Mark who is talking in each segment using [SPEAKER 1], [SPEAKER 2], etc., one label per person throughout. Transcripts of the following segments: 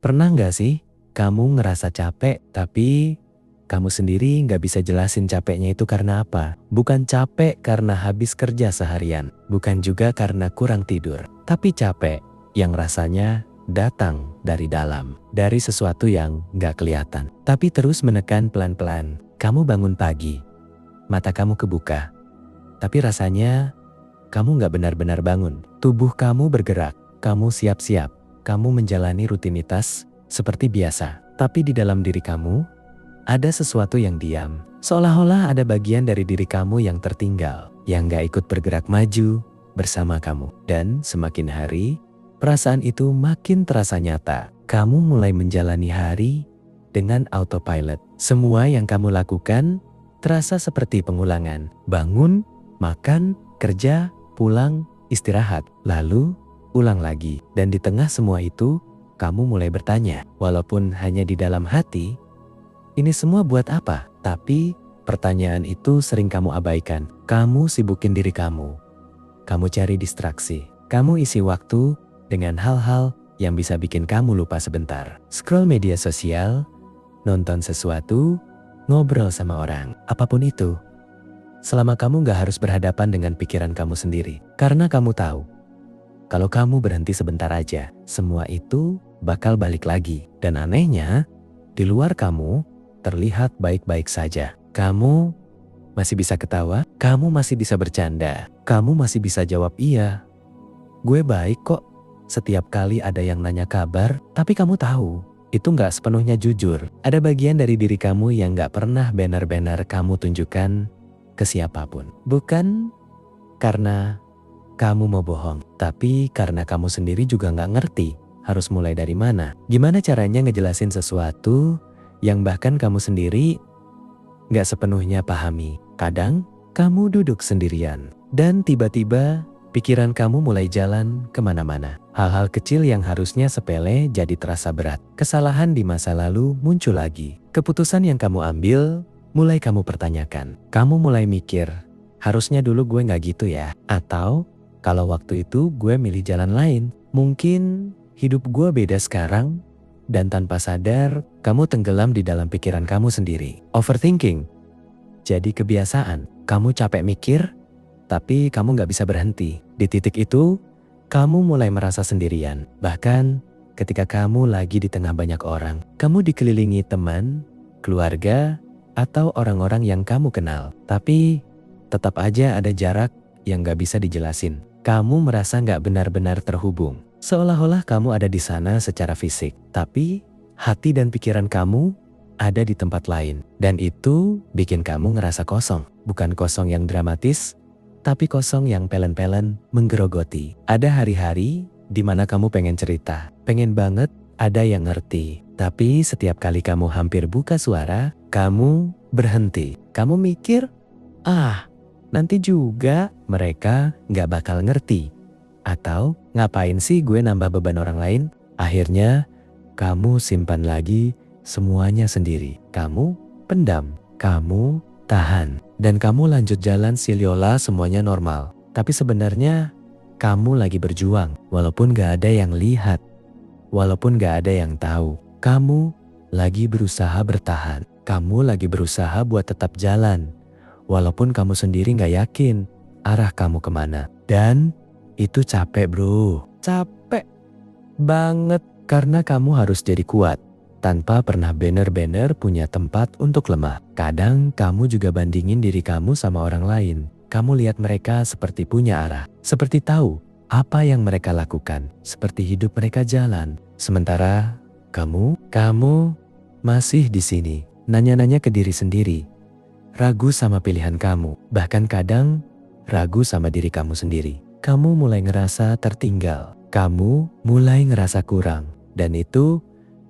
[SPEAKER 1] Pernah nggak sih kamu ngerasa capek tapi kamu sendiri nggak bisa jelasin capeknya itu karena apa? Bukan capek karena habis kerja seharian, bukan juga karena kurang tidur, tapi capek yang rasanya datang dari dalam, dari sesuatu yang nggak kelihatan, tapi terus menekan pelan-pelan. Kamu bangun pagi, mata kamu kebuka, tapi rasanya kamu nggak benar-benar bangun. Tubuh kamu bergerak, kamu siap-siap, kamu menjalani rutinitas seperti biasa, tapi di dalam diri kamu ada sesuatu yang diam, seolah-olah ada bagian dari diri kamu yang tertinggal, yang gak ikut bergerak maju bersama kamu. Dan semakin hari, perasaan itu makin terasa nyata. Kamu mulai menjalani hari dengan autopilot. Semua yang kamu lakukan terasa seperti pengulangan. Bangun, makan, kerja, pulang, istirahat, lalu ulang lagi. Dan di tengah semua itu, kamu mulai bertanya, walaupun hanya di dalam hati, ini semua buat apa? Tapi pertanyaan itu sering kamu abaikan. Kamu sibukin diri kamu. Kamu cari distraksi. Kamu isi waktu dengan hal-hal yang bisa bikin kamu lupa sebentar. Scroll media sosial, nonton sesuatu, ngobrol sama orang. Apapun itu. Selama kamu gak harus berhadapan dengan pikiran kamu sendiri. Karena kamu tahu, kalau kamu berhenti sebentar aja, semua itu bakal balik lagi. Dan anehnya, di luar kamu terlihat baik-baik saja. Kamu masih bisa ketawa, kamu masih bisa bercanda, kamu masih bisa jawab iya. Gue baik kok. Setiap kali ada yang nanya kabar, tapi kamu tahu, itu gak sepenuhnya jujur. Ada bagian dari diri kamu yang gak pernah benar-benar kamu tunjukkan ke siapapun. Bukan karena kamu mau bohong, tapi karena kamu sendiri juga gak ngerti harus mulai dari mana. Gimana caranya ngejelasin sesuatu yang bahkan kamu sendiri gak sepenuhnya pahami. Kadang kamu duduk sendirian dan tiba-tiba pikiran kamu mulai jalan kemana-mana. Hal-hal kecil yang harusnya sepele jadi terasa berat. Kesalahan di masa lalu muncul lagi. Keputusan yang kamu ambil mulai kamu pertanyakan. Kamu mulai mikir, harusnya dulu gue gak gitu ya. Atau kalau waktu itu gue milih jalan lain, mungkin hidup gue beda sekarang. Dan tanpa sadar, kamu tenggelam di dalam pikiran kamu sendiri. Overthinking jadi kebiasaan. Kamu capek mikir, tapi kamu gak bisa berhenti. Di titik itu, kamu mulai merasa sendirian. Bahkan ketika kamu lagi di tengah banyak orang, kamu dikelilingi teman, keluarga, atau orang-orang yang kamu kenal. Tapi tetap aja ada jarak yang gak bisa dijelasin. Kamu merasa gak benar-benar terhubung. Seolah-olah kamu ada di sana secara fisik, tapi hati dan pikiran kamu ada di tempat lain. Dan itu bikin kamu ngerasa kosong. Bukan kosong yang dramatis, tapi kosong yang pelen-pelen menggerogoti. Ada hari-hari di mana kamu pengen cerita, pengen banget ada yang ngerti. Tapi setiap kali kamu hampir buka suara, kamu berhenti. Kamu mikir, nanti juga mereka gak bakal ngerti. Atau ngapain sih gue nambah beban orang lain? Akhirnya kamu simpan lagi semuanya sendiri. Kamu pendam, kamu tahan. Dan kamu lanjut jalan siliola semuanya normal. Tapi sebenarnya kamu lagi berjuang. Walaupun gak ada yang lihat. Walaupun gak ada yang tahu. Kamu lagi berusaha bertahan. Kamu lagi berusaha buat tetap jalan. Walaupun kamu sendiri gak yakin arah kamu kemana. Dan itu capek bro. Capek banget. Karena kamu harus jadi kuat. Tanpa pernah bener-bener punya tempat untuk lemah. Kadang kamu juga bandingin diri kamu sama orang lain. Kamu lihat mereka seperti punya arah. Seperti tahu apa yang mereka lakukan. Seperti hidup mereka jalan. Sementara kamu masih di sini. Nanya-nanya ke diri sendiri. Ragu sama pilihan kamu. Bahkan kadang ragu sama diri kamu sendiri. Kamu mulai ngerasa tertinggal. Kamu mulai ngerasa kurang. Dan itu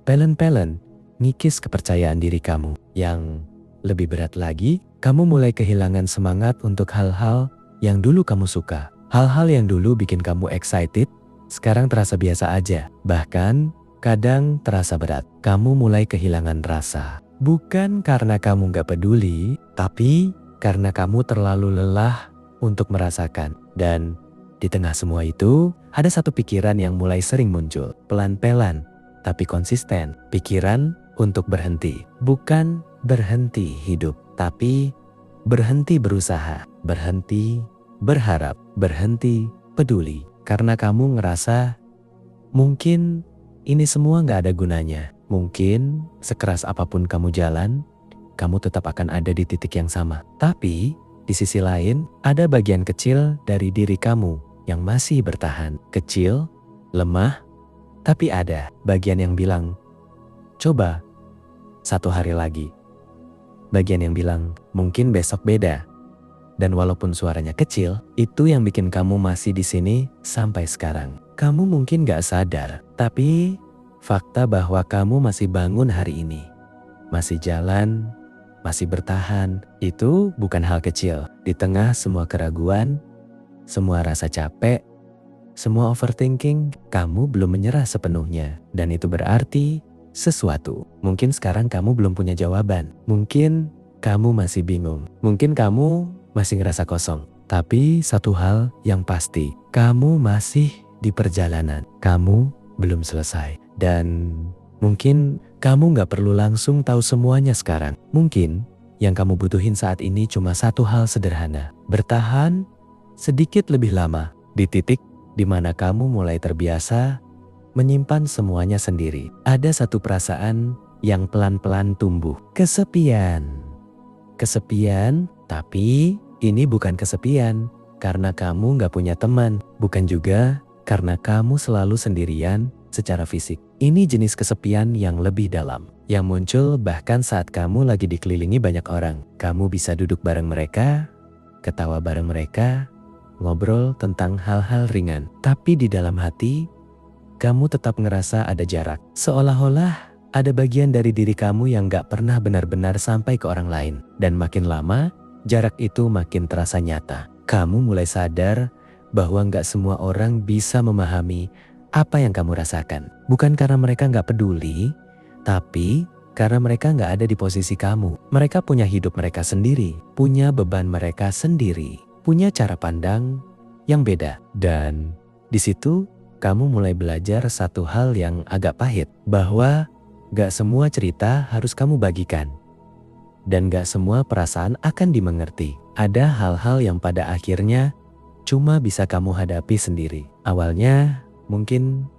[SPEAKER 1] pelen-pelen ngikis kepercayaan diri kamu. Yang lebih berat lagi, kamu mulai kehilangan semangat untuk hal-hal yang dulu kamu suka. Hal-hal yang dulu bikin kamu excited, sekarang terasa biasa aja. Bahkan kadang terasa berat. Kamu mulai kehilangan rasa. Bukan karena kamu gak peduli, tapi karena kamu terlalu lelah untuk merasakan. Dan di tengah semua itu, ada satu pikiran yang mulai sering muncul. Pelan-pelan, tapi konsisten. Pikiran untuk berhenti, bukan berhenti hidup, tapi berhenti berusaha, berhenti berharap, berhenti peduli. Karena kamu ngerasa mungkin ini semua gak ada gunanya. Mungkin sekeras apapun kamu jalan, kamu tetap akan ada di titik yang sama. Tapi di sisi lain, ada bagian kecil dari diri kamu yang masih bertahan. Kecil, lemah, tapi ada bagian yang bilang, coba 1 hari lagi. Bagian yang bilang, mungkin besok beda. Dan walaupun suaranya kecil, itu yang bikin kamu masih di sini sampai sekarang. Kamu mungkin gak sadar, tapi fakta bahwa kamu masih bangun hari ini, masih jalan, masih bertahan, itu bukan hal kecil. Di tengah semua keraguan, semua rasa capek, semua overthinking, kamu belum menyerah sepenuhnya. Dan itu berarti sesuatu. Mungkin sekarang kamu belum punya jawaban. Mungkin kamu masih bingung. Mungkin kamu masih ngerasa kosong. Tapi satu hal yang pasti, kamu masih di perjalanan. Kamu belum selesai. Dan mungkin kamu gak perlu langsung tahu semuanya sekarang. Mungkin yang kamu butuhin saat ini cuma satu hal sederhana. Bertahan sedikit lebih lama di titik di mana kamu mulai terbiasa menyimpan semuanya sendiri. Ada satu perasaan yang pelan-pelan tumbuh. Kesepian. Kesepian, tapi ini bukan kesepian karena kamu gak punya teman. Bukan juga karena kamu selalu sendirian secara fisik. Ini jenis kesepian yang lebih dalam, yang muncul bahkan saat kamu lagi dikelilingi banyak orang. Kamu bisa duduk bareng mereka, ketawa bareng mereka, ngobrol tentang hal-hal ringan. Tapi di dalam hati, kamu tetap ngerasa ada jarak. Seolah-olah ada bagian dari diri kamu yang gak pernah benar-benar sampai ke orang lain. Dan makin lama, jarak itu makin terasa nyata. Kamu mulai sadar bahwa gak semua orang bisa memahami apa yang kamu rasakan. Bukan karena mereka gak peduli, tapi karena mereka gak ada di posisi kamu. Mereka punya hidup mereka sendiri, punya beban mereka sendiri, punya cara pandang yang beda. Dan di situ kamu mulai belajar satu hal yang agak pahit, bahwa gak semua cerita harus kamu bagikan. Dan gak semua perasaan akan dimengerti. Ada hal-hal yang pada akhirnya cuma bisa kamu hadapi sendiri. Awalnya mungkin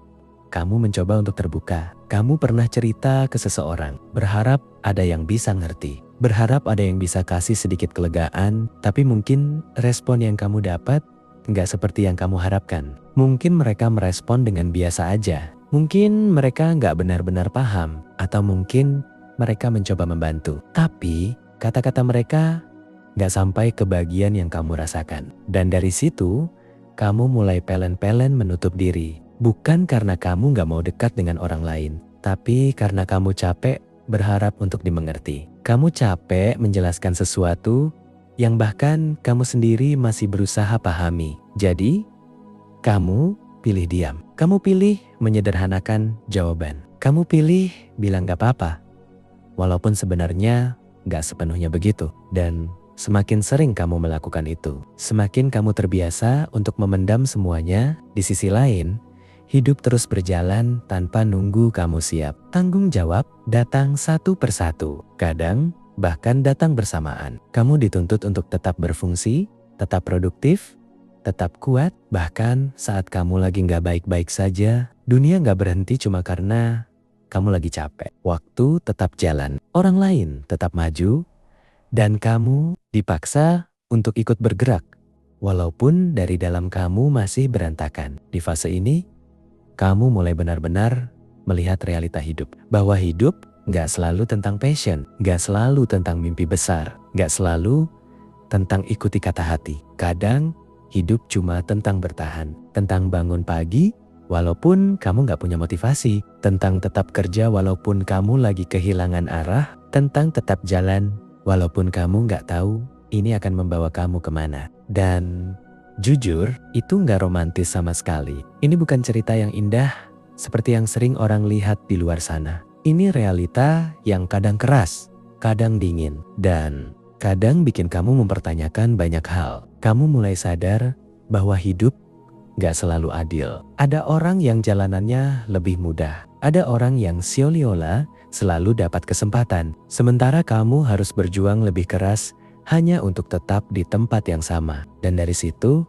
[SPEAKER 1] kamu mencoba untuk terbuka. Kamu pernah cerita ke seseorang, berharap ada yang bisa ngerti, berharap ada yang bisa kasih sedikit kelegaan, tapi mungkin respon yang kamu dapat gak seperti yang kamu harapkan. Mungkin mereka merespon dengan biasa aja. Mungkin mereka gak benar-benar paham, atau mungkin mereka mencoba membantu. Tapi kata-kata mereka gak sampai ke bagian yang kamu rasakan. Dan dari situ, kamu mulai pelen-pelen menutup diri. Bukan karena kamu gak mau dekat dengan orang lain, tapi karena kamu capek berharap untuk dimengerti. Kamu capek menjelaskan sesuatu yang bahkan kamu sendiri masih berusaha pahami. Jadi, kamu pilih diam. Kamu pilih menyederhanakan jawaban. Kamu pilih bilang gak apa-apa. Walaupun sebenarnya gak sepenuhnya begitu. Dan semakin sering kamu melakukan itu, semakin kamu terbiasa untuk memendam semuanya. Di sisi lain, hidup terus berjalan tanpa nunggu kamu siap. Tanggung jawab datang satu persatu. Kadang bahkan datang bersamaan. Kamu dituntut untuk tetap berfungsi, tetap produktif, tetap kuat. Bahkan saat kamu lagi gak baik-baik saja, dunia gak berhenti cuma karena kamu lagi capek. Waktu tetap jalan, orang lain tetap maju, dan kamu dipaksa untuk ikut bergerak. Walaupun dari dalam kamu masih berantakan. Di fase ini, kamu mulai benar-benar melihat realita hidup. Bahwa hidup gak selalu tentang passion, gak selalu tentang mimpi besar, gak selalu tentang ikuti kata hati. Kadang hidup cuma tentang bertahan, tentang bangun pagi walaupun kamu gak punya motivasi, tentang tetap kerja walaupun kamu lagi kehilangan arah, tentang tetap jalan walaupun kamu gak tahu ini akan membawa kamu kemana. Dan jujur, itu gak romantis sama sekali. Ini bukan cerita yang indah seperti yang sering orang lihat di luar sana. Ini realita yang kadang keras, kadang dingin, dan kadang bikin kamu mempertanyakan banyak hal. Kamu mulai sadar bahwa hidup gak selalu adil. Ada orang yang jalanannya lebih mudah. Ada orang yang sioliola selalu dapat kesempatan, sementara kamu harus berjuang lebih keras hanya untuk tetap di tempat yang sama. Dan dari situ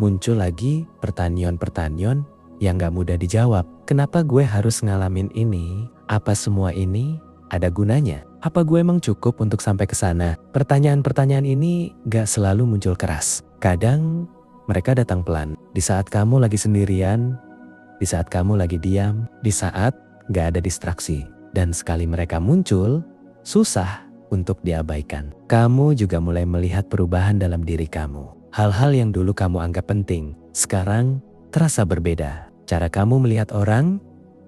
[SPEAKER 1] muncul lagi pertanyaan-pertanyaan yang gak mudah dijawab. Kenapa gue harus ngalamin ini? Apa semua ini ada gunanya? Apa gue emang cukup untuk sampai ke sana? Pertanyaan-pertanyaan ini gak selalu muncul keras. Kadang mereka datang pelan. Di saat kamu lagi sendirian, di saat kamu lagi diam, di saat gak ada distraksi. Dan sekali mereka muncul, susah untuk diabaikan. Kamu juga mulai melihat perubahan dalam diri kamu. Hal-hal yang dulu kamu anggap penting, sekarang terasa berbeda. Cara kamu melihat orang,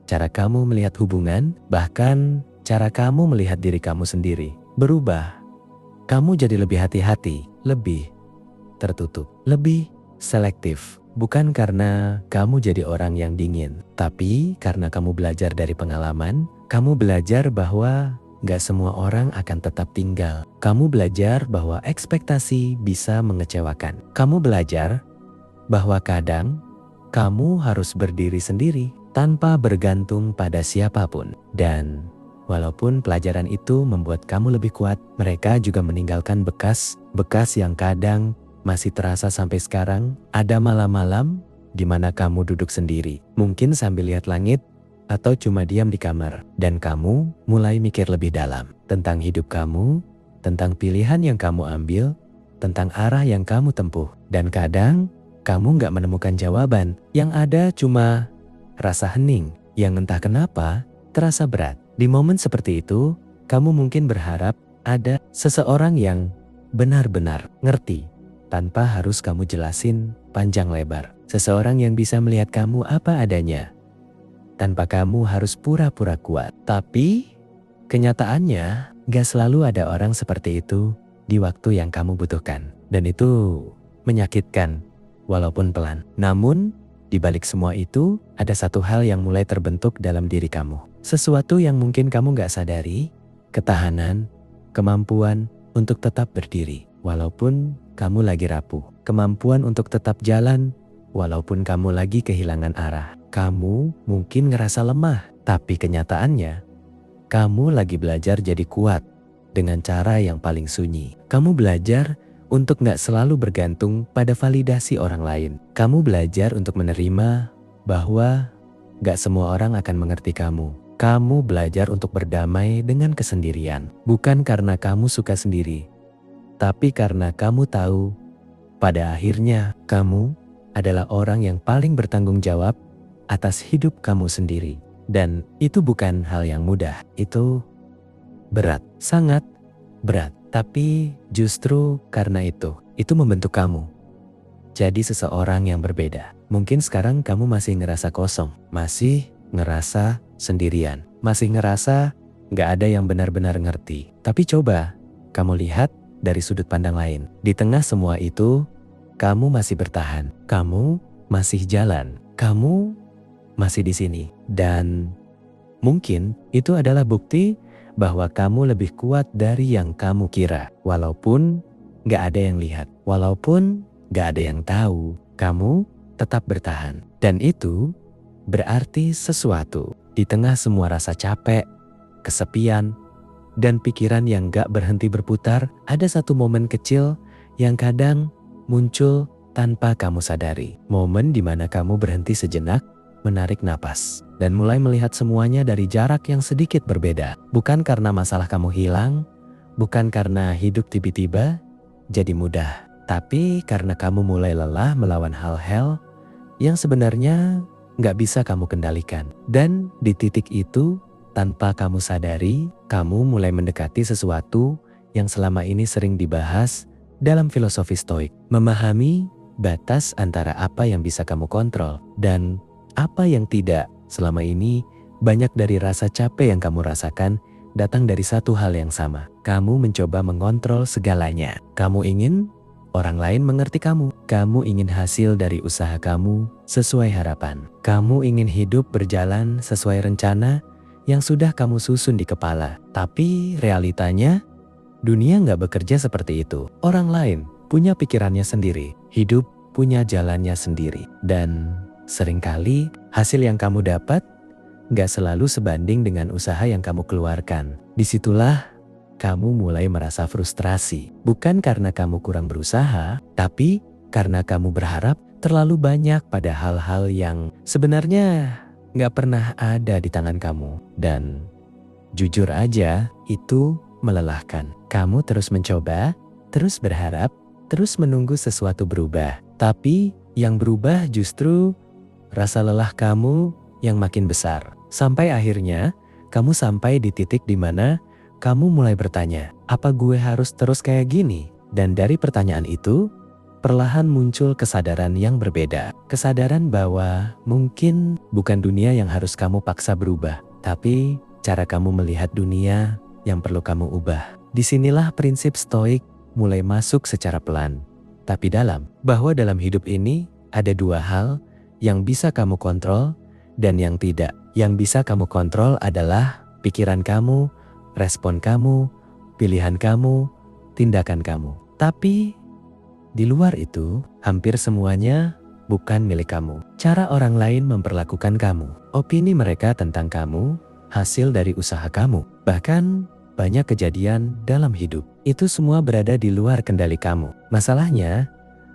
[SPEAKER 1] cara kamu melihat hubungan, bahkan cara kamu melihat diri kamu sendiri berubah. Kamu jadi lebih hati-hati, lebih tertutup, lebih selektif. Bukan karena kamu jadi orang yang dingin, tapi karena kamu belajar dari pengalaman. Kamu belajar bahwa gak semua orang akan tetap tinggal. Kamu belajar bahwa ekspektasi bisa mengecewakan. Kamu belajar bahwa kadang kamu harus berdiri sendiri tanpa bergantung pada siapapun. Dan walaupun pelajaran itu membuat kamu lebih kuat, mereka juga meninggalkan bekas yang kadang masih terasa sampai sekarang. Ada malam-malam di mana kamu duduk sendiri, mungkin sambil lihat langit atau cuma diam di kamar, dan kamu mulai mikir lebih dalam tentang hidup kamu, tentang pilihan yang kamu ambil, tentang arah yang kamu tempuh. Dan kadang kamu gak menemukan jawaban, yang ada cuma rasa hening yang entah kenapa terasa berat. Di momen seperti itu, kamu mungkin berharap ada seseorang yang benar-benar ngerti tanpa harus kamu jelasin panjang lebar. Seseorang yang bisa melihat kamu apa adanya tanpa kamu harus pura-pura kuat. Tapi kenyataannya gak selalu ada orang seperti itu di waktu yang kamu butuhkan. Dan itu menyakitkan walaupun pelan. Namun di balik semua itu ada satu hal yang mulai terbentuk dalam diri kamu. Sesuatu yang mungkin kamu gak sadari, ketahanan, kemampuan untuk tetap berdiri walaupun kamu lagi rapuh. Kemampuan untuk tetap jalan walaupun kamu lagi kehilangan arah. Kamu mungkin ngerasa lemah, tapi kenyataannya kamu lagi belajar jadi kuat dengan cara yang paling sunyi. Kamu belajar untuk gak selalu bergantung pada validasi orang lain. Kamu belajar untuk menerima bahwa gak semua orang akan mengerti kamu. Kamu belajar untuk berdamai dengan kesendirian. Bukan karena kamu suka sendiri, tapi karena kamu tahu pada akhirnya kamu adalah orang yang paling bertanggung jawab atas hidup kamu sendiri. Dan itu bukan hal yang mudah, itu berat, sangat berat. Tapi justru karena itu membentuk kamu jadi seseorang yang berbeda. Mungkin sekarang kamu masih ngerasa kosong, masih ngerasa sendirian, masih ngerasa gak ada yang benar-benar ngerti. Tapi coba kamu lihat dari sudut pandang lain. Di tengah semua itu, kamu masih bertahan, kamu masih jalan, kamu masih di sini. Dan mungkin itu adalah bukti bahwa kamu lebih kuat dari yang kamu kira. Walaupun gak ada yang lihat, walaupun gak ada yang tahu, kamu tetap bertahan. Dan itu berarti sesuatu. Di tengah semua rasa capek, kesepian, dan pikiran yang gak berhenti berputar, ada satu momen kecil yang kadang muncul tanpa kamu sadari. Momen di mana kamu berhenti sejenak, menarik napas, dan mulai melihat semuanya dari jarak yang sedikit berbeda. Bukan karena masalah kamu hilang, bukan karena hidup tiba-tiba jadi mudah, tapi karena kamu mulai lelah melawan hal-hal yang sebenarnya gak bisa kamu kendalikan. Dan di titik itu, tanpa kamu sadari, kamu mulai mendekati sesuatu yang selama ini sering dibahas dalam filosofi Stoik. Memahami batas antara apa yang bisa kamu kontrol dan apa yang tidak. Selama ini, banyak dari rasa capek yang kamu rasakan datang dari satu hal yang sama. Kamu mencoba mengontrol segalanya. Kamu ingin orang lain mengerti kamu. Kamu ingin hasil dari usaha kamu sesuai harapan. Kamu ingin hidup berjalan sesuai rencana yang sudah kamu susun di kepala. Tapi realitanya, dunia nggak bekerja seperti itu. Orang lain punya pikirannya sendiri. Hidup punya jalannya sendiri. Dan seringkali hasil yang kamu dapat gak selalu sebanding dengan usaha yang kamu keluarkan. Disitulah kamu mulai merasa frustrasi. Bukan karena kamu kurang berusaha, tapi karena kamu berharap terlalu banyak pada hal-hal yang sebenarnya gak pernah ada di tangan kamu. Dan jujur aja, itu melelahkan. Kamu terus mencoba, terus berharap, terus menunggu sesuatu berubah. Tapi yang berubah justru rasa lelah kamu yang makin besar. Sampai akhirnya kamu sampai di titik di mana kamu mulai bertanya, apa gue harus terus kayak gini? Dan dari pertanyaan itu, perlahan muncul kesadaran yang berbeda. Kesadaran bahwa mungkin bukan dunia yang harus kamu paksa berubah, tapi cara kamu melihat dunia yang perlu kamu ubah. Disinilah prinsip stoik mulai masuk secara pelan, tapi dalam. Bahwa dalam hidup ini ada dua hal yang bisa kamu kontrol dan yang tidak. Yang bisa kamu kontrol adalah pikiran kamu, respon kamu, pilihan kamu, tindakan kamu. Tapi di luar itu, hampir semuanya bukan milik kamu. Cara orang lain memperlakukan kamu, opini mereka tentang kamu, hasil dari usaha kamu, bahkan banyak kejadian dalam hidup. Itu semua berada di luar kendali kamu. Masalahnya,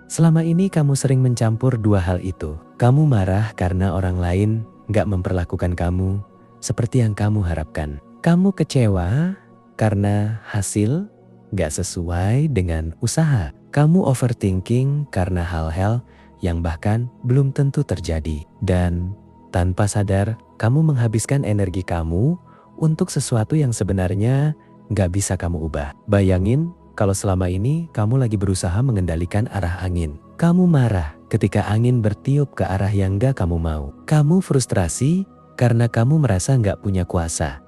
[SPEAKER 1] selama ini kamu sering mencampur dua hal itu. Kamu marah karena orang lain gak memperlakukan kamu seperti yang kamu harapkan. Kamu kecewa karena hasil gak sesuai dengan usaha. Kamu overthinking karena hal-hal yang bahkan belum tentu terjadi. Dan tanpa sadar, kamu menghabiskan energi kamu untuk sesuatu yang sebenarnya gak bisa kamu ubah. Bayangin kalau selama ini kamu lagi berusaha mengendalikan arah angin. Kamu marah ketika angin bertiup ke arah yang gak kamu mau. Kamu frustrasi karena kamu merasa gak punya kuasa.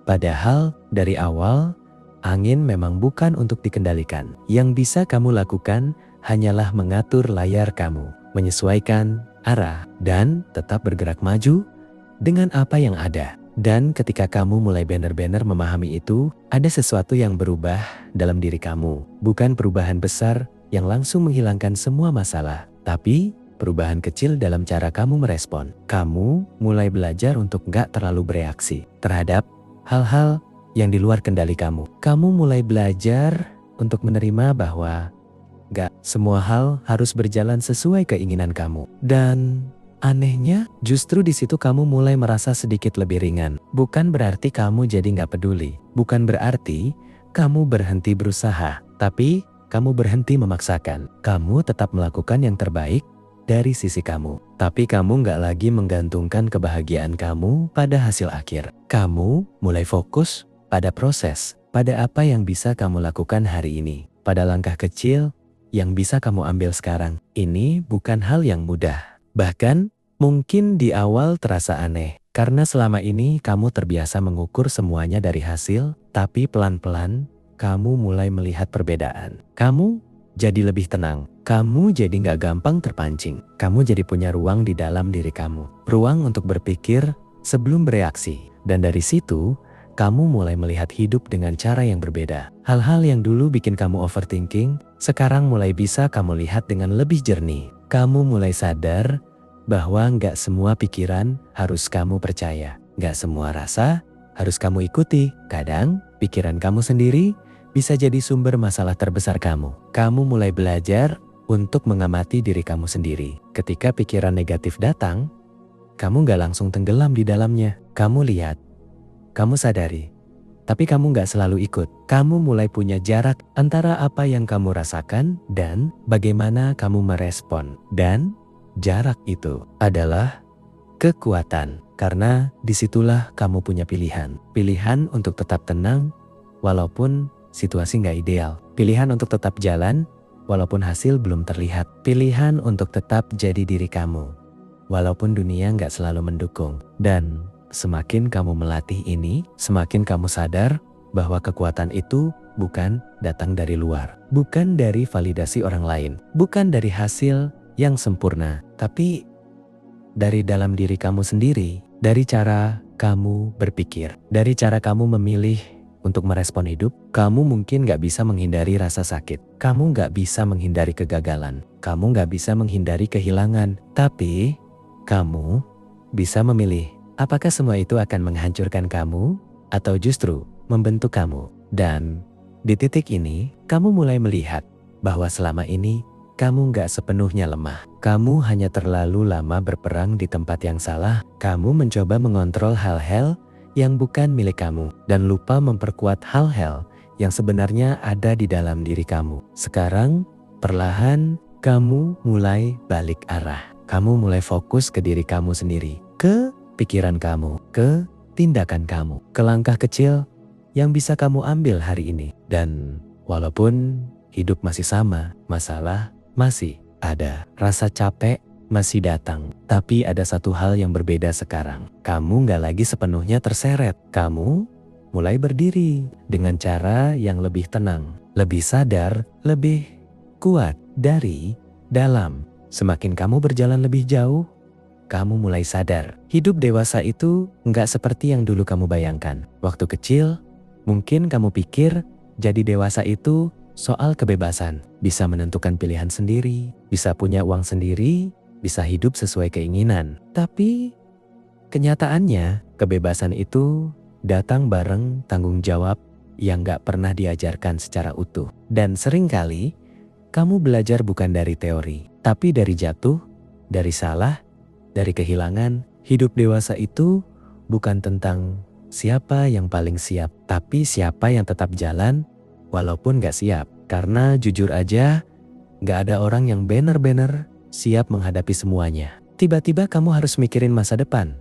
[SPEAKER 1] Padahal dari awal, angin memang bukan untuk dikendalikan. Yang bisa kamu lakukan hanyalah mengatur layar kamu, menyesuaikan arah, dan tetap bergerak maju dengan apa yang ada. Dan ketika kamu mulai benar-benar memahami itu, ada sesuatu yang berubah dalam diri kamu. Bukan perubahan besar yang langsung menghilangkan semua masalah, tapi perubahan kecil dalam cara kamu merespon. Kamu mulai belajar untuk gak terlalu bereaksi terhadap hal-hal yang di luar kendali kamu. Kamu mulai belajar untuk menerima bahwa gak semua hal harus berjalan sesuai keinginan kamu. Dan anehnya, justru di situ kamu mulai merasa sedikit lebih ringan. Bukan berarti kamu jadi gak peduli. Bukan berarti kamu berhenti berusaha. Tapi kamu berhenti memaksakan. Kamu tetap melakukan yang terbaik dari sisi kamu. Tapi kamu gak lagi menggantungkan kebahagiaan kamu pada hasil akhir. Kamu mulai fokus pada proses, pada apa yang bisa kamu lakukan hari ini, pada langkah kecil yang bisa kamu ambil sekarang. Ini bukan hal yang mudah. Bahkan mungkin di awal terasa aneh, karena selama ini kamu terbiasa mengukur semuanya dari hasil, tapi pelan-pelan kamu mulai melihat perbedaan. Kamu jadi lebih tenang, kamu jadi gak gampang terpancing, kamu jadi punya ruang di dalam diri kamu, ruang untuk berpikir sebelum bereaksi. Dan dari situ, kamu mulai melihat hidup dengan cara yang berbeda. Hal-hal yang dulu bikin kamu overthinking, sekarang mulai bisa kamu lihat dengan lebih jernih. Kamu mulai sadar bahwa gak semua pikiran harus kamu percaya. Gak semua rasa harus kamu ikuti. Kadang, pikiran kamu sendiri bisa jadi sumber masalah terbesar kamu. Kamu mulai belajar untuk mengamati diri kamu sendiri. Ketika pikiran negatif datang, kamu gak langsung tenggelam di dalamnya. Kamu lihat, kamu sadari, tapi kamu gak selalu ikut. Kamu mulai punya jarak antara apa yang kamu rasakan dan bagaimana kamu merespon. Dan jarak itu adalah kekuatan. Karena disitulah kamu punya pilihan. Pilihan untuk tetap tenang walaupun situasi gak ideal. Pilihan untuk tetap jalan walaupun hasil belum terlihat. Pilihan untuk tetap jadi diri kamu walaupun dunia gak selalu mendukung. Dan semakin kamu melatih ini, semakin kamu sadar bahwa kekuatan itu bukan datang dari luar. Bukan dari validasi orang lain. Bukan dari hasil yang sempurna. Tapi dari dalam diri kamu sendiri. Dari cara kamu berpikir. Dari cara kamu memilih untuk merespon hidup. Kamu mungkin gak bisa menghindari rasa sakit. Kamu gak bisa menghindari kegagalan. Kamu gak bisa menghindari kehilangan. Tapi kamu bisa memilih Apakah semua itu akan menghancurkan kamu atau justru membentuk kamu? Dan di titik ini, kamu mulai melihat bahwa selama ini kamu gak sepenuhnya lemah. Kamu hanya terlalu lama berperang di tempat yang salah. Kamu mencoba mengontrol hal-hal yang bukan milik kamu dan lupa memperkuat hal-hal yang sebenarnya ada di dalam diri kamu. Sekarang, perlahan kamu mulai balik arah. Kamu mulai fokus ke diri kamu sendiri, ke pikiran kamu, ke tindakan kamu, ke langkah kecil yang bisa kamu ambil hari ini. Dan walaupun hidup masih sama, masalah masih ada, rasa capek masih datang, tapi ada satu hal yang berbeda sekarang. Kamu gak lagi sepenuhnya terseret. Kamu mulai berdiri dengan cara yang lebih tenang, lebih sadar, lebih kuat dari dalam. Semakin kamu berjalan lebih jauh, kamu mulai sadar. Hidup dewasa itu gak seperti yang dulu kamu bayangkan. Waktu kecil, mungkin kamu pikir jadi dewasa itu soal kebebasan. Bisa menentukan pilihan sendiri, bisa punya uang sendiri, bisa hidup sesuai keinginan. Tapi kenyataannya, kebebasan itu datang bareng tanggung jawab yang gak pernah diajarkan secara utuh. Dan seringkali, kamu belajar bukan dari teori, tapi dari jatuh, dari salah, dari kehilangan. Hidup dewasa itu bukan tentang siapa yang paling siap, tapi siapa yang tetap jalan walaupun gak siap. Karena jujur aja, gak ada orang yang bener-bener siap menghadapi semuanya. Tiba-tiba kamu harus mikirin masa depan,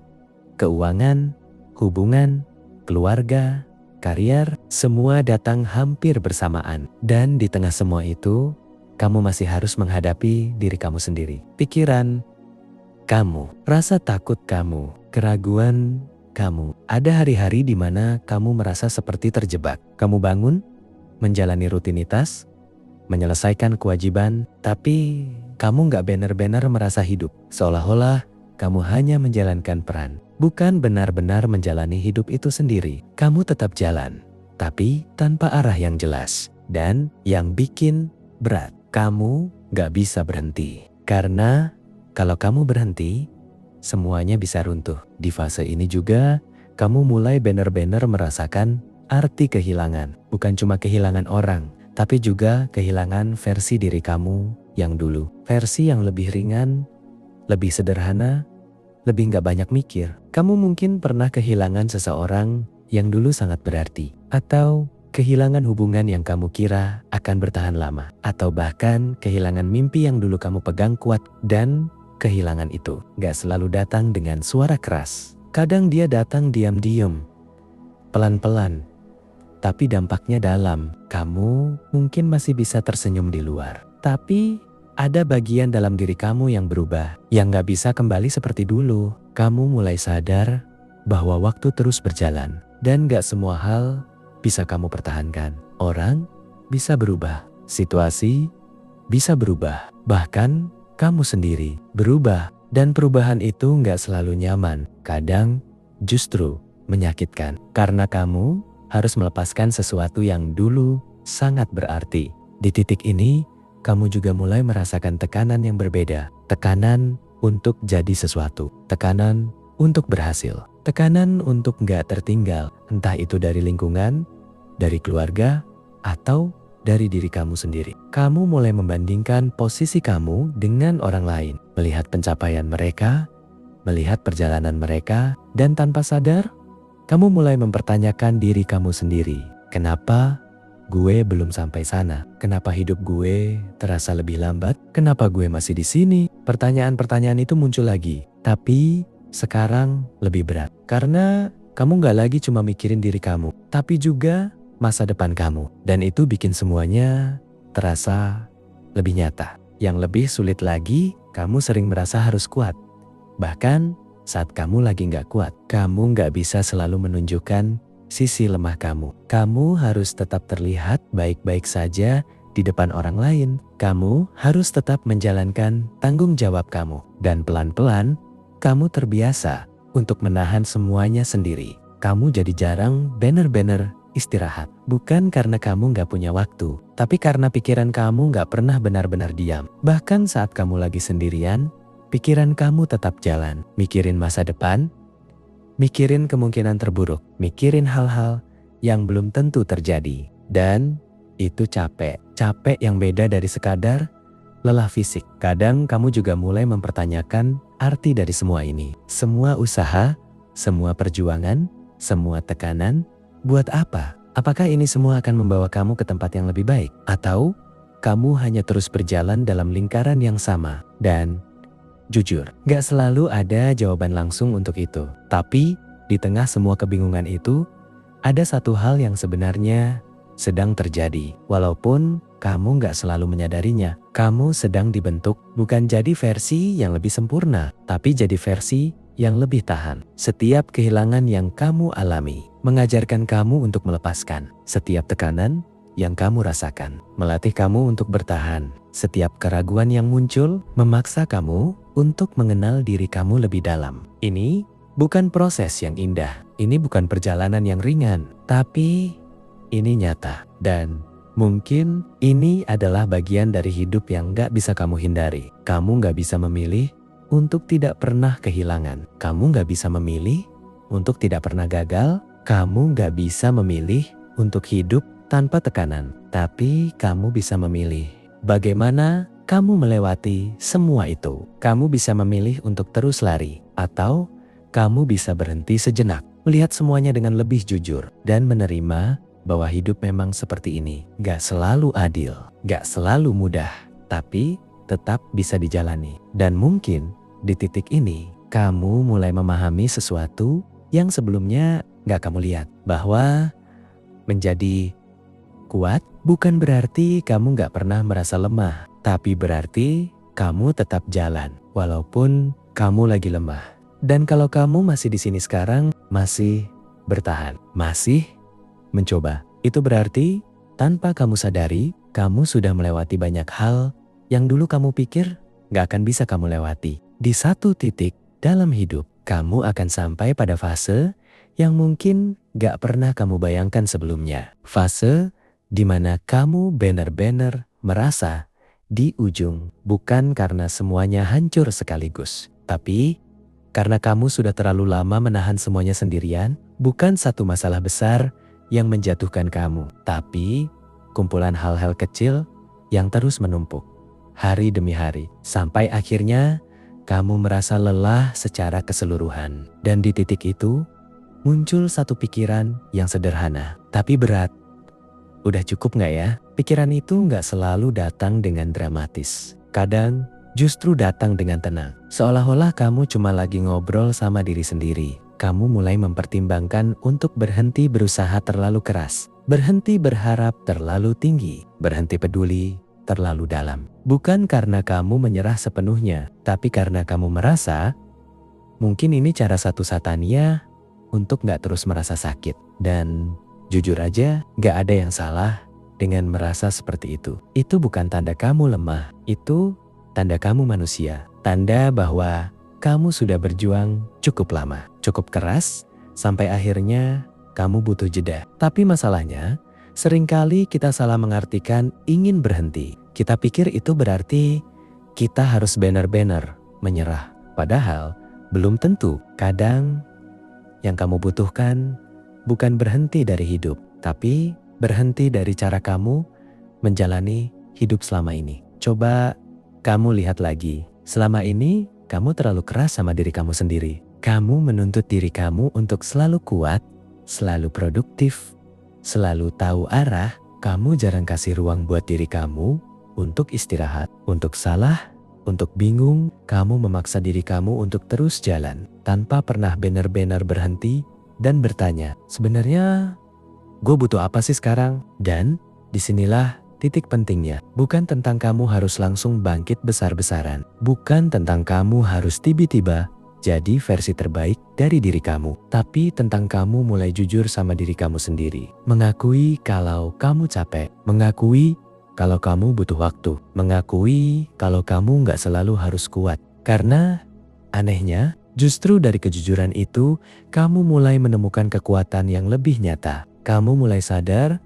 [SPEAKER 1] keuangan, hubungan, keluarga, karier, semua datang hampir bersamaan. Dan di tengah semua itu, kamu masih harus menghadapi diri kamu sendiri. Pikiran kamu, rasa takut kamu, keraguan kamu. Ada hari-hari di mana kamu merasa seperti terjebak. Kamu bangun, menjalani rutinitas, menyelesaikan kewajiban, tapi kamu gak benar-benar merasa hidup. Seolah-olah kamu hanya menjalankan peran, bukan benar-benar menjalani hidup itu sendiri. Kamu tetap jalan, tapi tanpa arah yang jelas. Dan yang bikin berat, kamu gak bisa berhenti. Karena kalau kamu berhenti, semuanya bisa runtuh. Di fase ini juga, kamu mulai benar-benar merasakan arti kehilangan. Bukan cuma kehilangan orang, tapi juga kehilangan versi diri kamu yang dulu. Versi yang lebih ringan, lebih sederhana, lebih gak banyak mikir. Kamu mungkin pernah kehilangan seseorang yang dulu sangat berarti. Atau kehilangan hubungan yang kamu kira akan bertahan lama. Atau bahkan kehilangan mimpi yang dulu kamu pegang kuat. Dan kehilangan itu gak selalu datang dengan suara keras. Kadang dia datang diam-diam, pelan-pelan. Tapi dampaknya dalam. Kamu mungkin masih bisa tersenyum di luar, tapi ada bagian dalam diri kamu yang berubah, yang gak bisa kembali seperti dulu. Kamu mulai sadar bahwa waktu terus berjalan, dan gak semua hal bisa kamu pertahankan. Orang bisa berubah, situasi bisa berubah, bahkan kamu sendiri berubah. Dan perubahan itu gak selalu nyaman, kadang justru menyakitkan. Karena kamu harus melepaskan sesuatu yang dulu sangat berarti. Di titik ini, kamu juga mulai merasakan tekanan yang berbeda. Tekanan untuk jadi sesuatu. Tekanan untuk berhasil. Tekanan untuk gak tertinggal. Entah itu dari lingkungan, dari keluarga, atau dari diri kamu sendiri. Kamu mulai membandingkan posisi kamu dengan orang lain. Melihat pencapaian mereka, melihat perjalanan mereka, dan tanpa sadar, kamu mulai mempertanyakan diri kamu sendiri. Kenapa gue belum sampai sana? Kenapa hidup gue terasa lebih lambat? Kenapa gue masih di sini? Pertanyaan-pertanyaan itu muncul lagi. Tapi sekarang lebih berat. Karena kamu gak lagi cuma mikirin diri kamu, tapi juga masa depan kamu. Dan itu bikin semuanya terasa lebih nyata. Yang lebih sulit lagi, kamu sering merasa harus kuat. Bahkan saat kamu lagi gak kuat, kamu gak bisa selalu menunjukkan sisi lemah kamu. Kamu harus tetap terlihat baik-baik saja di depan orang lain. Kamu harus tetap menjalankan tanggung jawab kamu. Dan pelan-pelan, kamu terbiasa untuk menahan semuanya sendiri. Kamu jadi jarang bener-bener istirahat. Bukan karena kamu gak punya waktu, tapi karena pikiran kamu gak pernah benar-benar diam. Bahkan saat kamu lagi sendirian, pikiran kamu tetap jalan, mikirin masa depan, mikirin kemungkinan terburuk, mikirin hal-hal yang belum tentu terjadi. Dan itu capek. Capek yang beda dari sekadar lelah fisik. Kadang kamu juga mulai mempertanyakan arti dari semua ini. Semua usaha, semua perjuangan, semua tekanan, buat apa? Apakah ini semua akan membawa kamu ke tempat yang lebih baik? Atau kamu hanya terus berjalan dalam lingkaran yang sama? Dan jujur, gak selalu ada jawaban langsung untuk itu. Tapi di tengah semua kebingungan itu, ada satu hal yang sebenarnya sedang terjadi. Walaupun kamu gak selalu menyadarinya, kamu sedang dibentuk bukan jadi versi yang lebih sempurna, tapi jadi versi yang lebih tahan. Setiap kehilangan yang kamu alami mengajarkan kamu untuk melepaskan. Setiap tekanan yang kamu rasakan melatih kamu untuk bertahan. Setiap keraguan yang muncul memaksa kamu untuk mengenal diri kamu lebih dalam. Ini bukan proses yang indah, ini bukan perjalanan yang ringan, tapi ini nyata. Dan mungkin ini adalah bagian dari hidup yang gak bisa kamu hindari. Kamu gak bisa memilih untuk tidak pernah kehilangan. Kamu gak bisa memilih untuk tidak pernah gagal. Kamu gak bisa memilih untuk hidup tanpa tekanan. Tapi kamu bisa memilih bagaimana kamu melewati semua itu. Kamu bisa memilih untuk terus lari, atau kamu bisa berhenti sejenak, melihat semuanya dengan lebih jujur, dan menerima bahwa hidup memang seperti ini. Gak selalu adil, gak selalu mudah, tapi tetap bisa dijalani. Dan mungkin di titik ini, kamu mulai memahami sesuatu yang sebelumnya gak kamu lihat. Bahwa menjadi kuat bukan berarti kamu gak pernah merasa lemah, tapi berarti kamu tetap jalan walaupun kamu lagi lemah. Dan kalau kamu masih di sini sekarang, masih bertahan, masih mencoba, itu berarti tanpa kamu sadari, kamu sudah melewati banyak hal yang dulu kamu pikir gak akan bisa kamu lewati. Di satu titik dalam hidup, kamu akan sampai pada fase yang mungkin gak pernah kamu bayangkan sebelumnya. Fase di mana kamu benar-benar merasa di ujung, bukan karena semuanya hancur sekaligus, tapi karena kamu sudah terlalu lama menahan semuanya sendirian. Bukan satu masalah besar yang menjatuhkan kamu, tapi kumpulan hal-hal kecil yang terus menumpuk hari demi hari, sampai akhirnya kamu merasa lelah secara keseluruhan. Dan di titik itu muncul satu pikiran yang sederhana tapi berat. Udah cukup gak ya? Pikiran itu gak selalu datang dengan dramatis. Kadang justru datang dengan tenang, seolah-olah kamu cuma lagi ngobrol sama diri sendiri. Kamu mulai mempertimbangkan untuk berhenti berusaha terlalu keras, berhenti berharap terlalu tinggi, berhenti peduli terlalu dalam. Bukan karena kamu menyerah sepenuhnya, tapi karena kamu merasa mungkin ini cara satu-satunya untuk gak terus merasa sakit. Dan jujur aja, gak ada yang salah dengan merasa seperti itu. Itu bukan tanda kamu lemah, itu tanda kamu manusia. Tanda bahwa kamu sudah berjuang cukup lama, cukup keras, sampai akhirnya kamu butuh jeda. Tapi masalahnya, seringkali kita salah mengartikan ingin berhenti. Kita pikir itu berarti kita harus benar-benar menyerah. Padahal belum tentu. Kadang yang kamu butuhkan bukan berhenti dari hidup, tapi berhenti dari cara kamu menjalani hidup selama ini. Coba kamu lihat lagi, selama ini kamu terlalu keras sama diri kamu sendiri. Kamu menuntut diri kamu untuk selalu kuat, selalu produktif, selalu tahu arah. Kamu jarang kasih ruang buat diri kamu untuk istirahat, untuk salah, untuk bingung. Kamu memaksa diri kamu untuk terus jalan tanpa pernah benar-benar berhenti dan bertanya, sebenarnya gue butuh apa sih sekarang? Dan disinilah titik pentingnya. Bukan tentang kamu harus langsung bangkit besar-besaran. Bukan tentang kamu harus tiba-tiba jadi versi terbaik dari diri kamu. Tapi tentang kamu mulai jujur sama diri kamu sendiri. Mengakui kalau kamu capek. Mengakui kalau kamu butuh waktu. Mengakui kalau kamu gak selalu harus kuat. Karena anehnya, justru dari kejujuran itu, kamu mulai menemukan kekuatan yang lebih nyata. Kamu mulai sadar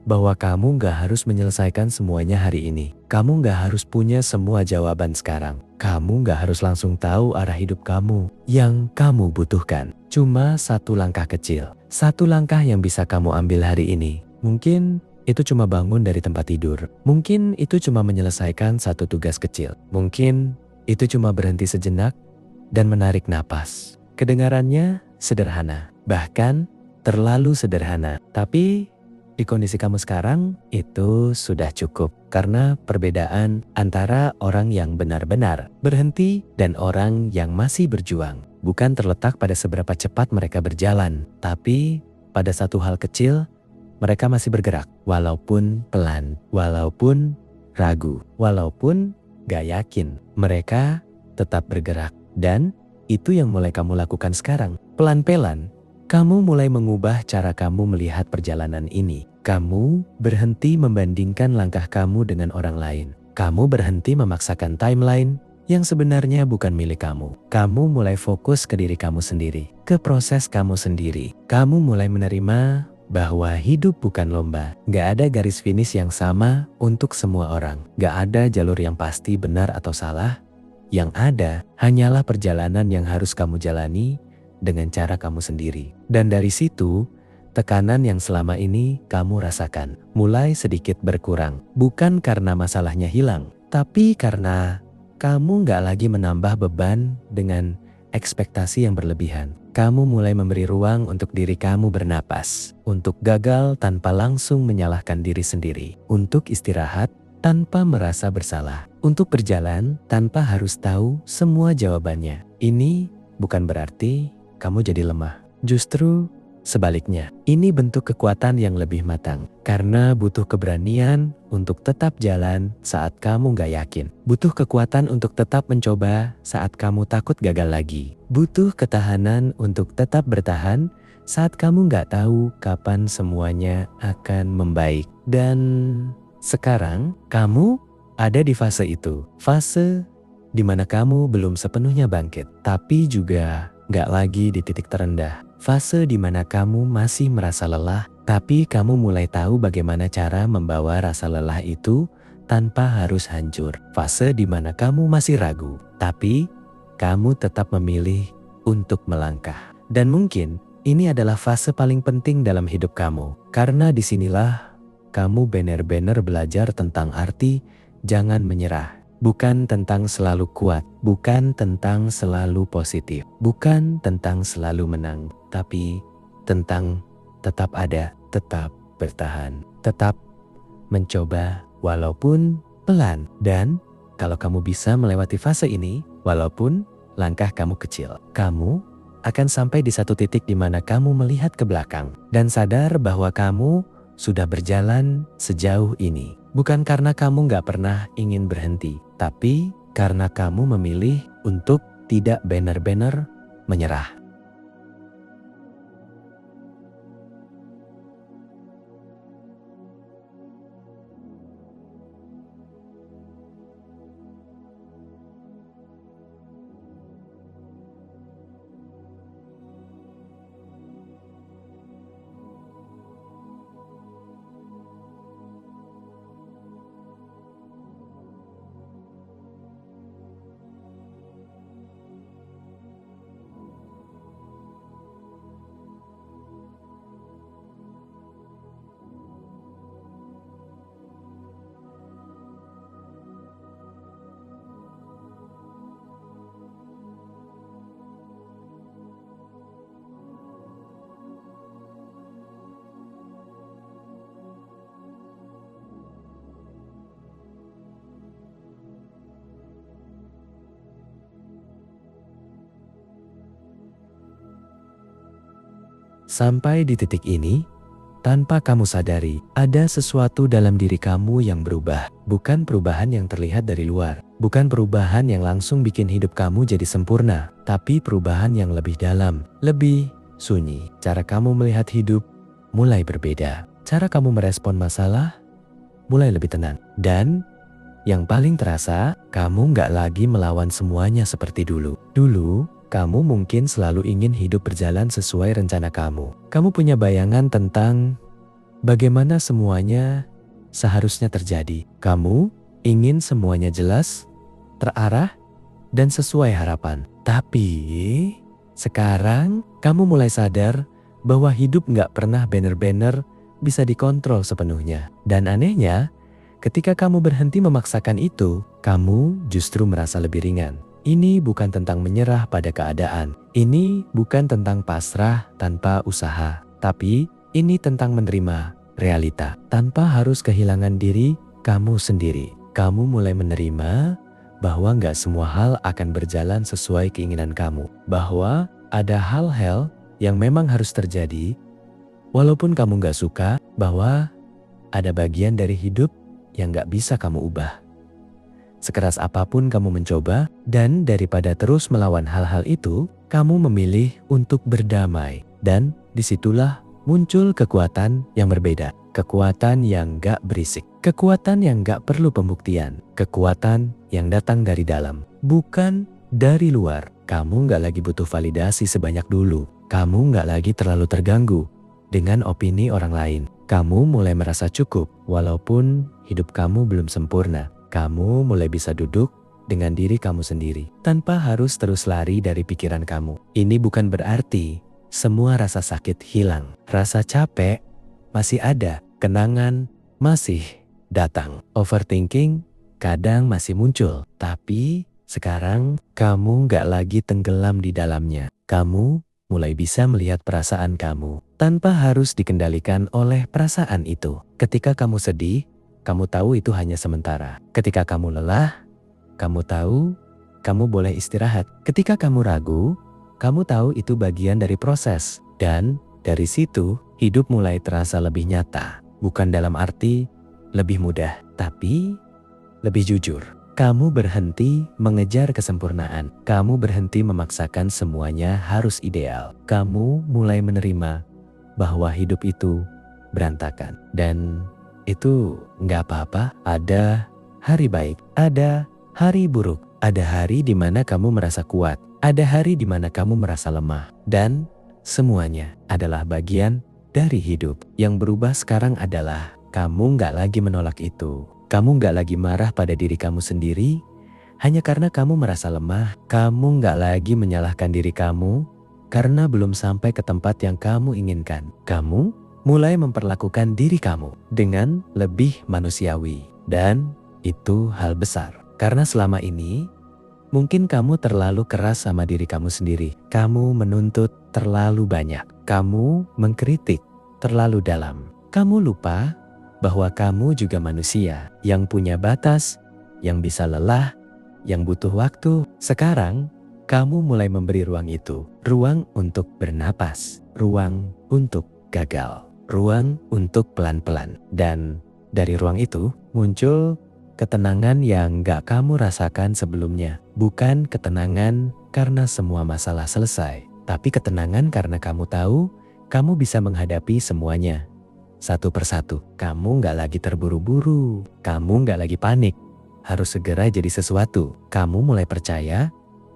[SPEAKER 1] bahwa kamu gak harus menyelesaikan semuanya hari ini. Kamu gak harus punya semua jawaban sekarang. Kamu gak harus langsung tahu arah hidup kamu. Yang kamu butuhkan cuma satu langkah kecil. Satu langkah yang bisa kamu ambil hari ini. Mungkin itu cuma bangun dari tempat tidur. Mungkin itu cuma menyelesaikan satu tugas kecil. Mungkin itu cuma berhenti sejenak dan menarik napas. Kedengarannya sederhana, bahkan terlalu sederhana. Tapi di kondisi kamu sekarang itu sudah cukup. Karena perbedaan antara orang yang benar-benar berhenti dan orang yang masih berjuang bukan terletak pada seberapa cepat mereka berjalan, tapi pada satu hal kecil. Mereka masih bergerak, walaupun pelan, walaupun ragu, walaupun gak yakin. Mereka tetap bergerak. Dan itu yang mulai kamu lakukan sekarang. Pelan-pelan, kamu mulai mengubah cara kamu melihat perjalanan ini. Kamu berhenti membandingkan langkah kamu dengan orang lain. Kamu berhenti memaksakan timeline yang sebenarnya bukan milik kamu. Kamu mulai fokus ke diri kamu sendiri, ke proses kamu sendiri. Kamu mulai menerima bahwa hidup bukan lomba. Gak ada garis finish yang sama untuk semua orang. Gak ada jalur yang pasti benar atau salah. Yang ada hanyalah perjalanan yang harus kamu jalani dengan cara kamu sendiri. Dan dari situ, tekanan yang selama ini kamu rasakan mulai sedikit berkurang. Bukan karena masalahnya hilang, tapi karena kamu gak lagi menambah beban dengan ekspektasi yang berlebihan. Kamu mulai memberi ruang untuk diri kamu bernapas, untuk gagal tanpa langsung menyalahkan diri sendiri, untuk istirahat tanpa merasa bersalah, untuk berjalan tanpa harus tahu semua jawabannya. Ini bukan berarti kamu jadi lemah. Justru sebaliknya, ini bentuk kekuatan yang lebih matang. Karena butuh keberanian untuk tetap jalan saat kamu gak yakin. Butuh kekuatan untuk tetap mencoba saat kamu takut gagal lagi. Butuh ketahanan untuk tetap bertahan saat kamu gak tahu kapan semuanya akan membaik. Dan sekarang kamu ada di fase itu. Fase di mana kamu belum sepenuhnya bangkit, tapi juga gak lagi di titik terendah. Fase di mana kamu masih merasa lelah, tapi kamu mulai tahu bagaimana cara membawa rasa lelah itu tanpa harus hancur. Fase di mana kamu masih ragu, tapi kamu tetap memilih untuk melangkah. Dan mungkin ini adalah fase paling penting dalam hidup kamu. Karena disinilah kamu benar-benar belajar tentang arti jangan menyerah. Bukan tentang selalu kuat, bukan tentang selalu positif, bukan tentang selalu menang, tapi tentang tetap ada, tetap bertahan, tetap mencoba walaupun pelan. Dan kalau kamu bisa melewati fase ini, walaupun langkah kamu kecil, kamu akan sampai di satu titik di mana kamu melihat ke belakang dan sadar bahwa kamu sudah berjalan sejauh ini. Bukan karena kamu gak pernah ingin berhenti, tapi karena kamu memilih untuk tidak benar-benar menyerah. Sampai di titik ini, tanpa kamu sadari, ada sesuatu dalam diri kamu yang berubah. Bukan perubahan yang terlihat dari luar. Bukan perubahan yang langsung bikin hidup kamu jadi sempurna. Tapi perubahan yang lebih dalam, lebih sunyi. Cara kamu melihat hidup mulai berbeda. Cara kamu merespon masalah mulai lebih tenang. Dan yang paling terasa, kamu gak lagi melawan semuanya seperti dulu. Dulu, kamu mungkin selalu ingin hidup berjalan sesuai rencana kamu. Kamu punya bayangan tentang bagaimana semuanya seharusnya terjadi. Kamu ingin semuanya jelas, terarah, dan sesuai harapan. Tapi sekarang kamu mulai sadar bahwa hidup gak pernah bener-bener bisa dikontrol sepenuhnya. Dan anehnya, ketika kamu berhenti memaksakan itu, kamu justru merasa lebih ringan. Ini bukan tentang menyerah pada keadaan. Ini bukan tentang pasrah tanpa usaha. Tapi ini tentang menerima realita tanpa harus kehilangan diri kamu sendiri. Kamu mulai menerima bahwa gak semua hal akan berjalan sesuai keinginan kamu. Bahwa ada hal-hal yang memang harus terjadi walaupun kamu gak suka. Bahwa ada bagian dari hidup yang gak bisa kamu ubah. Sekeras apapun kamu mencoba, dan daripada terus melawan hal-hal itu, kamu memilih untuk berdamai. Dan disitulah muncul kekuatan yang berbeda. Kekuatan yang gak berisik. Kekuatan yang gak perlu pembuktian. Kekuatan yang datang dari dalam, bukan dari luar. Kamu gak lagi butuh validasi sebanyak dulu. Kamu gak lagi terlalu terganggu dengan opini orang lain. Kamu mulai merasa cukup walaupun hidup kamu belum sempurna. Kamu mulai bisa duduk dengan diri kamu sendiri tanpa harus terus lari dari pikiran kamu. Ini bukan berarti semua rasa sakit hilang. Rasa capek masih ada, kenangan masih datang. Overthinking kadang masih muncul, tapi sekarang kamu gak lagi tenggelam di dalamnya. Kamu mulai bisa melihat perasaan kamu tanpa harus dikendalikan oleh perasaan itu. Ketika kamu sedih, kamu tahu itu hanya sementara. Ketika kamu lelah, kamu tahu kamu boleh istirahat. Ketika kamu ragu, kamu tahu itu bagian dari proses. Dan dari situ, hidup mulai terasa lebih nyata. Bukan dalam arti lebih mudah, tapi lebih jujur. Kamu berhenti mengejar kesempurnaan. Kamu berhenti memaksakan semuanya harus ideal. Kamu mulai menerima bahwa hidup itu berantakan. Dan itu nggak apa-apa. Ada hari baik, ada hari buruk, ada hari di mana kamu merasa kuat, ada hari di mana kamu merasa lemah, dan semuanya adalah bagian dari hidup. Yang berubah sekarang adalah kamu nggak lagi menolak itu. Kamu nggak lagi marah pada diri kamu sendiri hanya karena kamu merasa lemah. Kamu nggak lagi menyalahkan diri kamu karena belum sampai ke tempat yang kamu inginkan. Kamu mulai memperlakukan diri kamu dengan lebih manusiawi. Dan itu hal besar. Karena selama ini, mungkin kamu terlalu keras sama diri kamu sendiri. Kamu menuntut terlalu banyak. Kamu mengkritik terlalu dalam. Kamu lupa bahwa kamu juga manusia yang punya batas, yang bisa lelah, yang butuh waktu. Sekarang, kamu mulai memberi ruang itu. Ruang untuk bernapas. Ruang untuk gagal. Ruang untuk pelan-pelan. Dan dari ruang itu muncul ketenangan yang gak kamu rasakan sebelumnya. Bukan ketenangan karena semua masalah selesai, tapi ketenangan karena kamu tahu kamu bisa menghadapi semuanya satu persatu. Kamu gak lagi terburu-buru. Kamu gak lagi panik harus segera jadi sesuatu. Kamu mulai percaya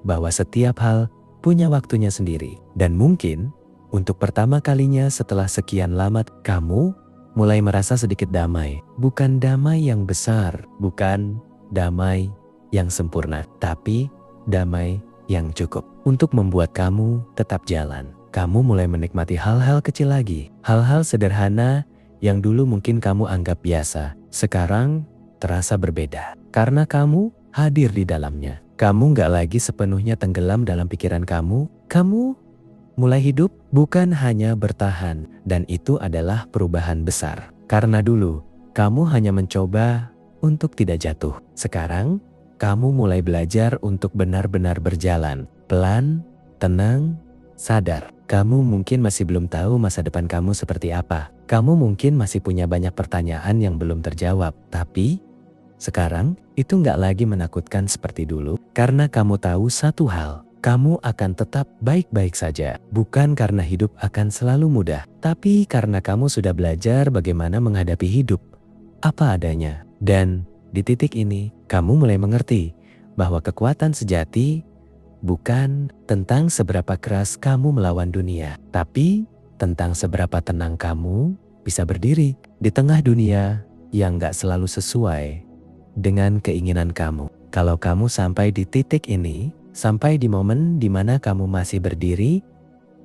[SPEAKER 1] bahwa setiap hal punya waktunya sendiri. Dan mungkin untuk pertama kalinya setelah sekian lama, kamu mulai merasa sedikit damai. Bukan damai yang besar, bukan damai yang sempurna, tapi damai yang cukup untuk membuat kamu tetap jalan. Kamu mulai menikmati hal-hal kecil lagi. Hal-hal sederhana yang dulu mungkin kamu anggap biasa, sekarang terasa berbeda. Karena kamu hadir di dalamnya. Kamu gak lagi sepenuhnya tenggelam dalam pikiran kamu. Kamu mulai hidup, bukan hanya bertahan. Dan itu adalah perubahan besar. Karena dulu, kamu hanya mencoba untuk tidak jatuh. Sekarang, kamu mulai belajar untuk benar-benar berjalan. Pelan, tenang, sadar. Kamu mungkin masih belum tahu masa depan kamu seperti apa. Kamu mungkin masih punya banyak pertanyaan yang belum terjawab. Tapi, sekarang, itu gak lagi menakutkan seperti dulu. Karena kamu tahu satu hal. Kamu akan tetap baik-baik saja. Bukan karena hidup akan selalu mudah, tapi karena kamu sudah belajar bagaimana menghadapi hidup apa adanya. Dan di titik ini, kamu mulai mengerti bahwa kekuatan sejati bukan tentang seberapa keras kamu melawan dunia, tapi tentang seberapa tenang kamu bisa berdiri di tengah dunia yang gak selalu sesuai dengan keinginan kamu. Kalau kamu sampai di titik ini, sampai di momen dimana kamu masih berdiri,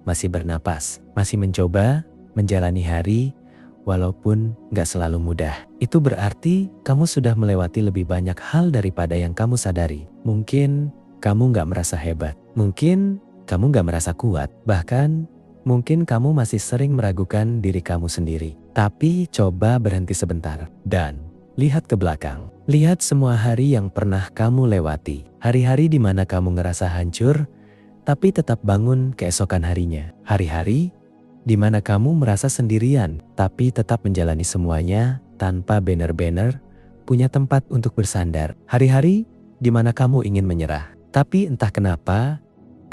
[SPEAKER 1] masih bernapas, masih mencoba menjalani hari walaupun gak selalu mudah, itu berarti kamu sudah melewati lebih banyak hal daripada yang kamu sadari. Mungkin kamu gak merasa hebat, mungkin kamu gak merasa kuat, bahkan mungkin kamu masih sering meragukan diri kamu sendiri. Tapi coba berhenti sebentar dan lihat ke belakang. Lihat semua hari yang pernah kamu lewati. Hari-hari di mana kamu ngerasa hancur, tapi tetap bangun keesokan harinya. Hari-hari di mana kamu merasa sendirian, tapi tetap menjalani semuanya tanpa banner-banner, punya tempat untuk bersandar. Hari-hari di mana kamu ingin menyerah, tapi entah kenapa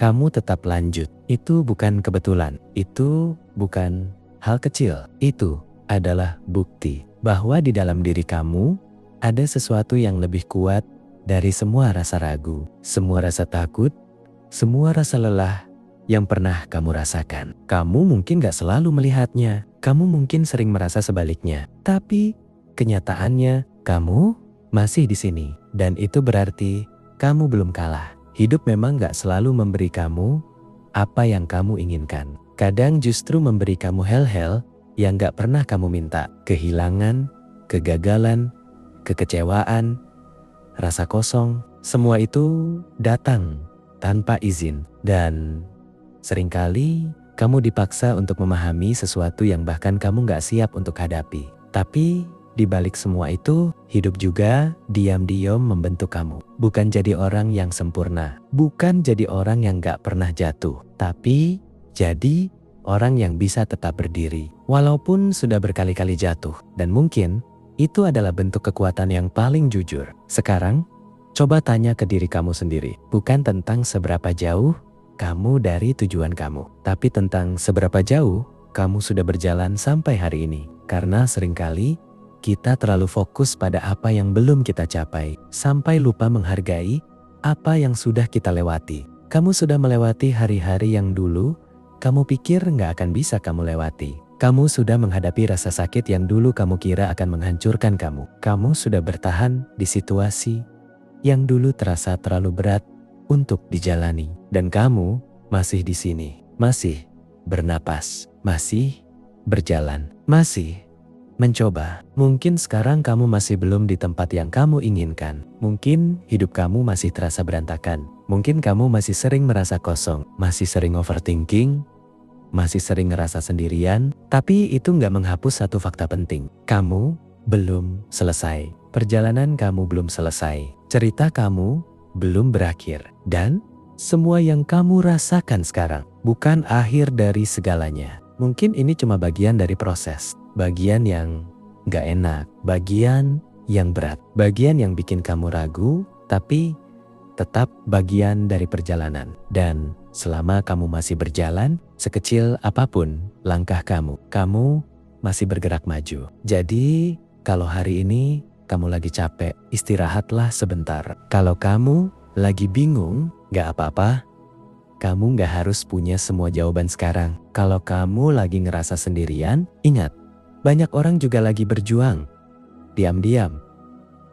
[SPEAKER 1] kamu tetap lanjut. Itu bukan kebetulan, itu bukan hal kecil. Itu adalah bukti bahwa di dalam diri kamu ada sesuatu yang lebih kuat dari semua rasa ragu, semua rasa takut, semua rasa lelah yang pernah kamu rasakan. Kamu mungkin gak selalu melihatnya, kamu mungkin sering merasa sebaliknya, tapi kenyataannya kamu masih di sini, dan itu berarti kamu belum kalah. Hidup memang gak selalu memberi kamu apa yang kamu inginkan. Kadang justru memberi kamu hal-hal yang gak pernah kamu minta. Kehilangan, kegagalan, kekecewaan, rasa kosong, semua itu datang tanpa izin. Dan seringkali kamu dipaksa untuk memahami sesuatu yang bahkan kamu gak siap untuk hadapi. Tapi di balik semua itu, hidup juga diam-diam membentuk kamu. Bukan jadi orang yang sempurna, bukan jadi orang yang gak pernah jatuh, tapi jadi orang yang bisa tetap berdiri walaupun sudah berkali-kali jatuh. Dan mungkin itu adalah bentuk kekuatan yang paling jujur. Sekarang, coba tanya ke diri kamu sendiri, bukan tentang seberapa jauh kamu dari tujuan kamu, tapi tentang seberapa jauh kamu sudah berjalan sampai hari ini. Karena seringkali kita terlalu fokus pada apa yang belum kita capai, sampai lupa menghargai apa yang sudah kita lewati. Kamu sudah melewati hari-hari yang dulu kamu pikir nggak akan bisa kamu lewati. Kamu sudah menghadapi rasa sakit yang dulu kamu kira akan menghancurkan kamu. Kamu sudah bertahan di situasi yang dulu terasa terlalu berat untuk dijalani. Dan kamu masih di sini, masih bernapas, masih berjalan, masih mencoba. Mungkin sekarang kamu masih belum di tempat yang kamu inginkan. Mungkin hidup kamu masih terasa berantakan. Mungkin kamu masih sering merasa kosong, masih sering overthinking, masih sering ngerasa sendirian. Tapi itu nggak menghapus satu fakta penting. Kamu belum selesai. Perjalanan kamu belum selesai. Cerita kamu belum berakhir. Dan semua yang kamu rasakan sekarang bukan akhir dari segalanya. Mungkin ini cuma bagian dari proses. Bagian yang gak enak, bagian yang berat, bagian yang bikin kamu ragu, tapi tetap bagian dari perjalanan. Dan selama kamu masih berjalan, sekecil apapun langkah kamu, kamu masih bergerak maju. Jadi kalau hari ini kamu lagi capek, istirahatlah sebentar. Kalau kamu lagi bingung, gak apa-apa. Kamu gak harus punya semua jawaban sekarang. Kalau kamu lagi ngerasa sendirian, ingat, banyak orang juga lagi berjuang, diam-diam,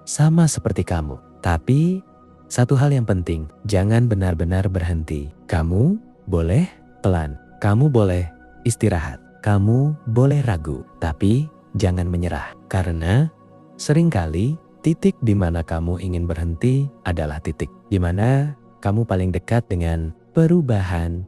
[SPEAKER 1] sama seperti kamu. Tapi, satu hal yang penting, jangan benar-benar berhenti. Kamu boleh pelan, kamu boleh istirahat, kamu boleh ragu, tapi jangan menyerah. Karena seringkali titik di mana kamu ingin berhenti adalah titik di mana kamu paling dekat dengan perubahan.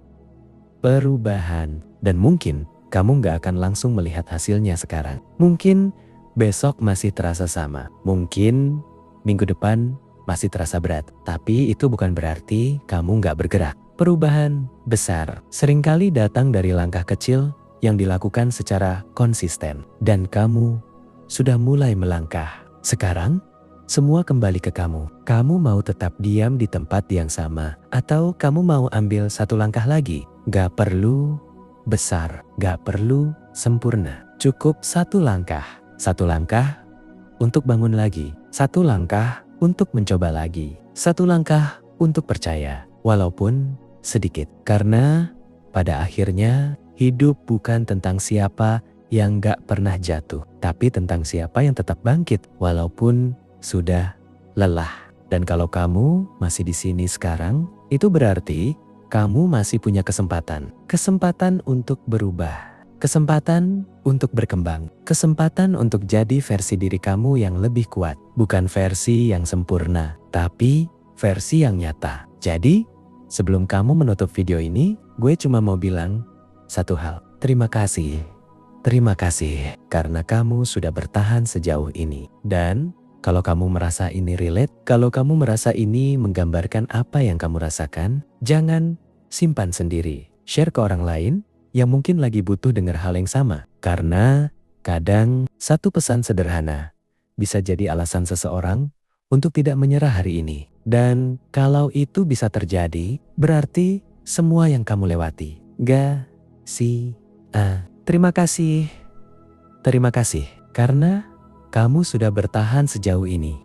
[SPEAKER 1] Dan mungkin kamu gak akan langsung melihat hasilnya sekarang. Mungkin besok masih terasa sama. Mungkin minggu depan masih terasa berat. Tapi itu bukan berarti kamu gak bergerak. Perubahan besar seringkali datang dari langkah kecil yang dilakukan secara konsisten. Dan kamu sudah mulai melangkah. Sekarang, semua kembali ke kamu. Kamu mau tetap diam di tempat yang sama, atau kamu mau ambil satu langkah lagi? Gak perlu besar, gak perlu sempurna. Cukup satu langkah untuk bangun lagi, satu langkah untuk mencoba lagi, satu langkah untuk percaya, walaupun sedikit. Karena pada akhirnya hidup bukan tentang siapa yang gak pernah jatuh, tapi tentang siapa yang tetap bangkit walaupun sudah lelah. Dan kalau kamu masih di sini sekarang, itu berarti kamu masih punya kesempatan. Kesempatan untuk berubah. Kesempatan untuk berkembang. Kesempatan untuk jadi versi diri kamu yang lebih kuat. Bukan versi yang sempurna, tapi versi yang nyata. Jadi, sebelum kamu menutup video ini, gue cuma mau bilang satu hal. Terima kasih. Terima kasih karena kamu sudah bertahan sejauh ini. Dan kalau kamu merasa ini relate, kalau kamu merasa ini menggambarkan apa yang kamu rasakan, jangan simpan sendiri. Share ke orang lain yang mungkin lagi butuh dengar hal yang sama. Karena kadang satu pesan sederhana bisa jadi alasan seseorang untuk tidak menyerah hari ini. Dan kalau itu bisa terjadi, berarti semua yang kamu lewati terima kasih. Terima kasih karena kamu sudah bertahan sejauh ini.